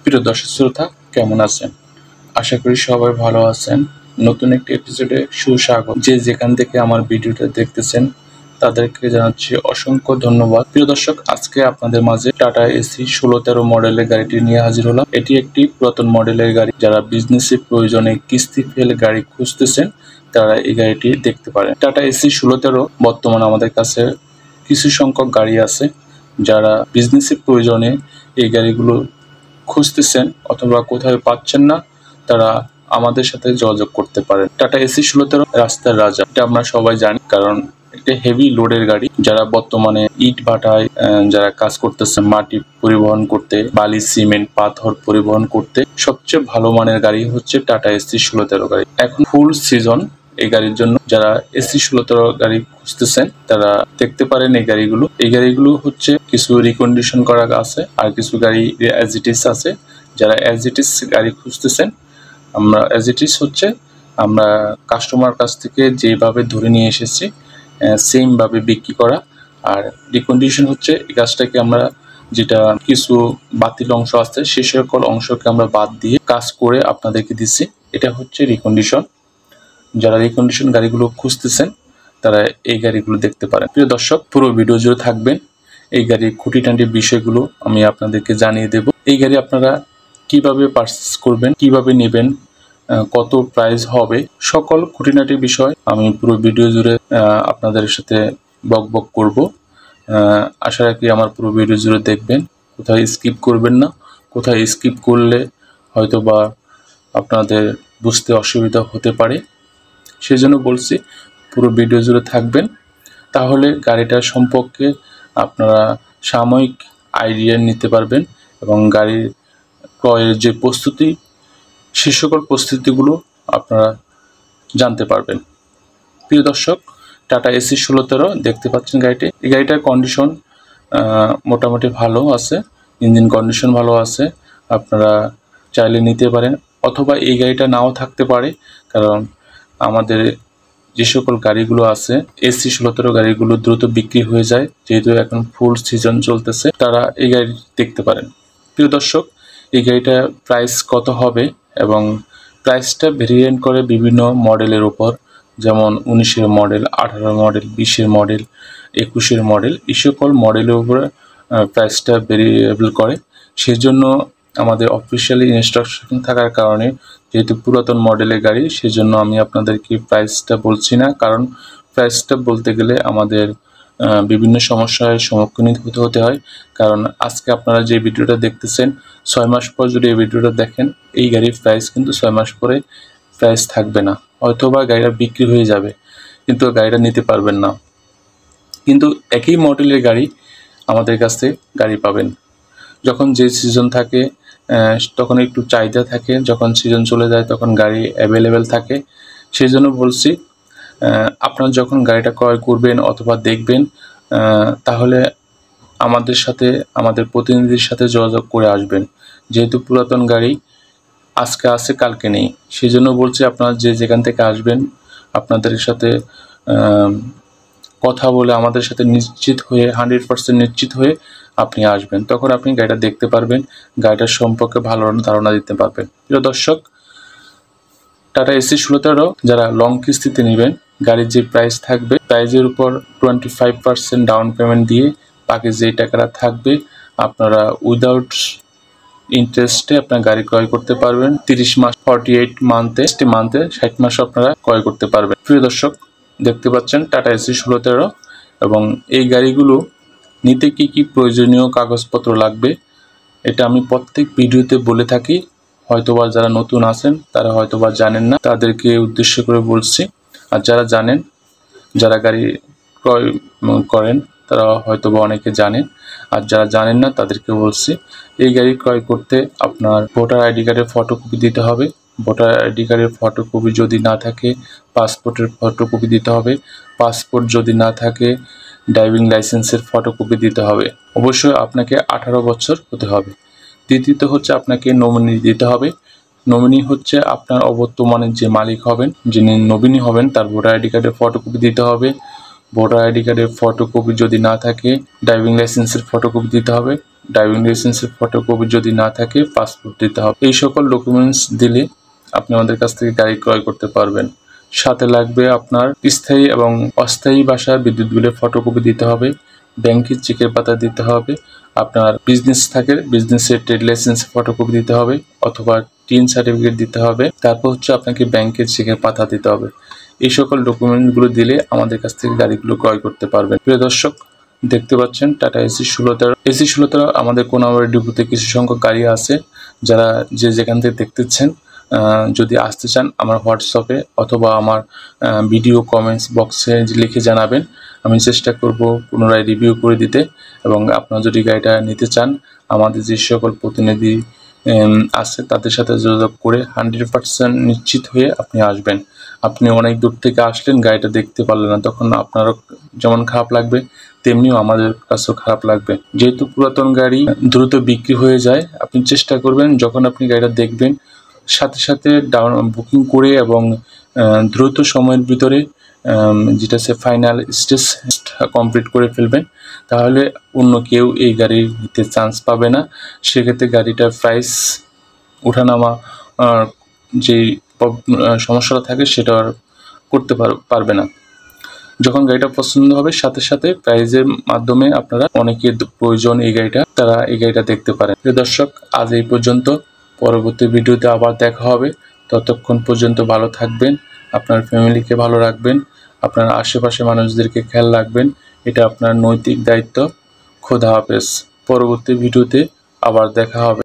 প্রিয় দর্শক শ্রোতা, কেমন আছেন? আশা করি সবাই ভালো আছেন। নতুন একটি এপিসোডে সুস্বাগত। যে যেখান থেকে আমার ভিডিওটা দেখতেছেন তাদেরকে জানাচ্ছি অসংখ্য ধন্যবাদ। প্রিয় দর্শক, আজকে আপনাদের মাঝে টাটা এসি 1613 মডেলের গাড়িটি নিয়ে হাজির হলাম। এটি একটি পুরাতন মডেলের গাড়ি। যারা বিজনেসের প্রয়োজনে কিস্তি ফেল গাড়ি খুঁজতেছেন তারা এই গাড়িটি দেখতে পারেন। টাটা এসি 1613 বর্তমানে আমাদের কাছে কিছু সংখ্যক গাড়ি আছে। যারা বিজনেসের প্রয়োজনে এই গাড়িগুলো খুঁজতেছেন অথবা কোথাও পাচ্ছেন না, তারা আমাদের সাথে যোগাযোগ করতে পারেন। টাটা এসি 1613 রাস্তার রাজা, এটা আমরা সবাই জানি, কারণ একটা হেভি লোডের গাড়ি। যারা বর্তমানে ইট ভাটায় যারা কাজ করতেছে, মাটি পরিবহন করতে, বালি সিমেন্ট পাথর পরিবহন করতে সবচেয়ে ভালো মানের গাড়ি হচ্ছে টাটা এসি 1613 গাড়ি। এখন ফুল সিজন এই গাড়ির জন্য যারা এসি 1613 গাড়ি খুঁজতেছেন তারা দেখতে পারেন। এই গাড়িগুলো হচ্ছে কিছু রিকন্ডিশন করা আছে, আর কিছু গাড়ি অ্যাজ ইট ইজ আছে। যারা অ্যাজ ইট ইজ গাড়ি খুঁজতেছেন, আমরা অ্যাজ ইট ইজ হচ্ছে আমরা কাস্টমার কাছ থেকে যেভাবে ধরে নিয়ে এসেছি সেম ভাবে বিক্রি করা। আর রিকন্ডিশন হচ্ছে এই কাজটাকে আমরা যেটা কিছু বাতিল অংশ আছে সে সকল অংশকে আমরা বাদ দিয়ে কাজ করে আপনাদেরকে দিচ্ছি, এটা হচ্ছে রিকন্ডিশন। যারা রিকন্ডিশন গাড়িগুলো খুঁজতেছেন তারা এই গাড়িগুলো দেখতে পারেন। প্রিয় দর্শক, পুরো ভিডিও জুড়ে থাকবেন। এই গাড়ির খুঁটিনাটি বিষয়গুলো আমি আপনাদেরকে জানিয়ে দেব। এই গাড়ি আপনারা কিভাবে পারচেজ করবেন, কিভাবে নেবেন, কত প্রাইস হবে, সকল খুঁটিনাটি বিষয় আমি পুরো ভিডিও জুড়ে আপনাদের সাথে বকবক করব। আশা রাখি আমার পুরো ভিডিও জুড়ে দেখবেন, কোথায় স্কিপ করবেন না। কোথায় স্কিপ করলে হয়তো বা আপনাদের বুঝতে অসুবিধা হতে পারে, সেজন্য বলছি পুরো ভিডিও জুড়ে থাকবেন। তাহলে গাড়িটার সম্পর্কে আপনারা সাময়িক আইডিয়া নিতে পারবেন এবং গাড়ির ক্রয়ের যে প্রস্তুতি সে সকল প্রস্তুতিগুলো আপনারা জানতে পারবেন। প্রিয় দর্শক, টাটা এসি 1613 দেখতে পাচ্ছেন গাড়িটি। এই গাড়িটার কন্ডিশন মোটামুটি ভালো আছে, ইঞ্জিন কন্ডিশন ভালো আছে। আপনারা চাইলে নিতে পারেন, অথবা এই গাড়িটা নাও থাকতে পারে, কারণ আমাদের যে সকল গাড়িগুলো আছে এসি 1613 গাড়িগুলো দ্রুত বিক্রি হয়ে যায়, যেহেতু এখন ফুল সিজন চলতেছে। তারা এই গাড়ি দেখতে পারেন। প্রিয় দর্শক, এই গাড়িটার প্রাইস কত হবে এবং প্রাইসটা ভেরিয়েন্ট করে বিভিন্ন মডেলের উপর, যেমন 19-এর মডেল, 18 মডেল, 20-এর মডেল, 21-এর মডেল, এই সকল মডেলের উপরে প্রাইসটা ভেরিয়েবল করে। সেজন্য আমাদের অফিসিয়ালি ইনস্ট্রাকশন থাকার কারণে, যেহেতু পুরাতন মডেলের গাড়ি, সেজন্য আমি আপনাদেরকে প্রাইসটা বলছি না, কারণ প্রাইসটা বলতে গেলে আমাদের বিভিন্ন সমস্যার সম্মুখীন হতে হয়। কারণ আজকে আপনারা যে ভিডিওটা দেখতেছেন, 6 মাস পর যদি এই ভিডিওটা দেখেন, এই গাড়ির প্রাইস কিন্তু 6 মাস পরে প্রাইস থাকবে না, হয়তোবা গাড়িটা বিক্রি হয়ে যাবে, কিন্তু গাড়িটা নিতে পারবেন না। কিন্তু একই মডেলের গাড়ি আমাদের কাছে গাড়ি পাবেন। যখন যে সিজন থাকে তখন একটু চাহিদা থাকে, যখন সিজন চলে যায় তখন গাড়ি অ্যাভেলেবেল থাকে। সেই জন্য বলছি, আপনারা যখন গাড়িটা ক্রয় করবেন অথবা দেখবেন, তাহলে আমাদের সাথে, আমাদের প্রতিনিধির সাথে যোগাযোগ করে আসবেন। যেহেতু পুরাতন গাড়ি আজকে আছে কালকে নেই, সেই জন্য বলছি আপনারা যে যেখান থেকে আসবেন আপনাদের সাথে কথা বলে আমাদের সাথে নিশ্চিত হয়ে 100% নিশ্চিত হয়ে আপনি আসবেন, তখন আপনি গাড়িটা দেখতে পারবেন, গাড়িটার সম্পর্কে ভালো ধারণা দিতে পারবেন। প্রিয় দর্শক, টাটা এসি 1613 যারা লং কিস্তিতে নেবেন, গাড়ির যে প্রাইস থাকবে, প্রাইজের উপর 25% ডাউন পেমেন্ট দিয়ে বাকি যে টাকাটা থাকবে আপনারা উইদাউট ইন্টারেস্টে আপনার গাড়ি ক্রয় করতে পারবেন। 30 মাস 48 মান্থে 60 মাস আপনারা ক্রয় করতে পারবেন। প্রিয় দর্শক, দেখতে পাচ্ছেন টাটা এসি 1613, এবং এই গাড়িগুলো নিতে কি কি প্রয়োজনীয় কাগজপত্র লাগবে এটা আমি প্রত্যেক ভিডিওতে বলে থাকি। হয়তোবা যারা নতুন আছেন তারা হয়তোবা জানেন না, তাদেরকে উদ্দেশ্য করে বলছি। আর যারা জানেন, যারা গাড়ি ক্রয় করেন তারা হয়তোবা অনেকে জানেন, আর যারা জানেন না তাদেরকে বলছি। এই গাড়ি ক্রয় করতে আপনার ভোটার আইডি কার্ডের ফটোকপি দিতে হবে। ভোটার আইডি কার্ডের ফটোকপি যদি না থাকে, পাসপোর্টের ফটোকপি দিতে হবে। পাসপোর্ট যদি না থাকে, ড্রাইভিং লাইসেন্সের ফটোকপি দিতে হবে। অবশ্যই আপনাকে 18 বছর হতে হবে। দ্বিতীয়ত হচ্ছে আপনাকে নমিনি দিতে হবে। নমিনি হচ্ছে আপনার অবর্তমানের যে মালিক হবেন, যিনি নমিনি হবেন, তার ভোটার আইডি কার্ডের ফটোকপি দিতে হবে। ভোটার আইডি কার্ডের ফটোকপি যদি না থাকে, ড্রাইভিং লাইসেন্সের ফটোকপি দিতে হবে। ড্রাইভিং লাইসেন্সের ফটোকপি যদি না থাকে পাসপোর্ট দিতে হবে। এই সকল ডকুমেন্টস দিলে আপনি আমাদের কাছ থেকে গাড়ি ক্রয় করতে পারবেন। সাথে লাগবে আপনার স্থায়ী এবং অস্থায়ী বাসার বিদ্যুৎ বিলের ফটোকপি দিতে হবে, ব্যাংকের চেকের পাতা দিতে হবে, আপনার বিজনেস থাকে বিজনেসের ট্রেড লাইসেন্সের ফটোকপি দিতে হবে অথবা টিন সার্টিফিকেট দিতে হবে। তারপর হচ্ছে আপনাকে ব্যাংকের চেকের পাতা দিতে হবে। এই সকল ডকুমেন্টগুলো দিলে আমাদের কাছ থেকে গাড়িগুলো ক্রয় করতে পারবেন। প্রিয় দর্শক, দেখতে পাচ্ছেন টাটা এসি 16 আমাদের কোনাবাড়ি ডিপোতে কিছু সংখ্যক গাড়ি আছে। যারা যেখান থেকে দেখতেছেন, যদি আসতে চান আমার হোয়াটসঅ্যাপে অথবা আমার ভিডিও কমেন্টস বক্সে লিখে জানাবেন। আমি চেষ্টা করব পুনরায় রিভিউ করে দিতে, এবং আপনারা যদি গাড়িটা নিতে চান আমাদের যে সকল প্রতিনিধি আছে তাদের সাথে যোগাযোগ করে 100% নিশ্চিত হয়ে আপনি আসবেন। আপনি অনেক দূর থেকে আসলেন, গাড়িটা দেখতে পারলেন না, তখন আপনারও যেমন খারাপ লাগবে তেমনিও আমাদের কাছেও খারাপ লাগবে। যেহেতু পুরাতন গাড়ি দ্রুত বিক্রি হয়ে যায়, আপনি চেষ্টা করবেন যখন আপনি গাড়িটা দেখবেন সাথে সাথে বুকিং করে এবং দ্রুত সময়ের ভিতরে যেটা সে ফাইনাল স্টেজ কমপ্লিট করে ফেলবেন, তাহলে অন্য কেউ এই গাড়ি নিতে চান্স পাবে না। সেক্ষেত্রে গাড়িটার প্রাইস ওঠানামা যে সমস্যাটা থাকে সেটা আর করতে পারবে না। যখন গাড়িটা পছন্দ হবে সাথে সাথে প্রাইজের মাধ্যমে আপনারা অনেকের প্রয়োজন এই গাড়িটা, তারা এই গাড়িটা দেখতে পারেন। প্রিয় দর্শক, আজ এই পর্যন্ত। পরবর্তী ভিডিওতে আবার দেখা হবে। ততক্ষণ পর্যন্ত ভালো থাকবেন, আপনার ফ্যামিলিকে ভালো রাখবেন, আপনার আশেপাশে মানুষদেরকে খেয়াল রাখবেন, এটা আপনার নৈতিক দায়িত্ব। খোদা হাফেজ। পরবর্তী ভিডিওতে আবার দেখা হবে।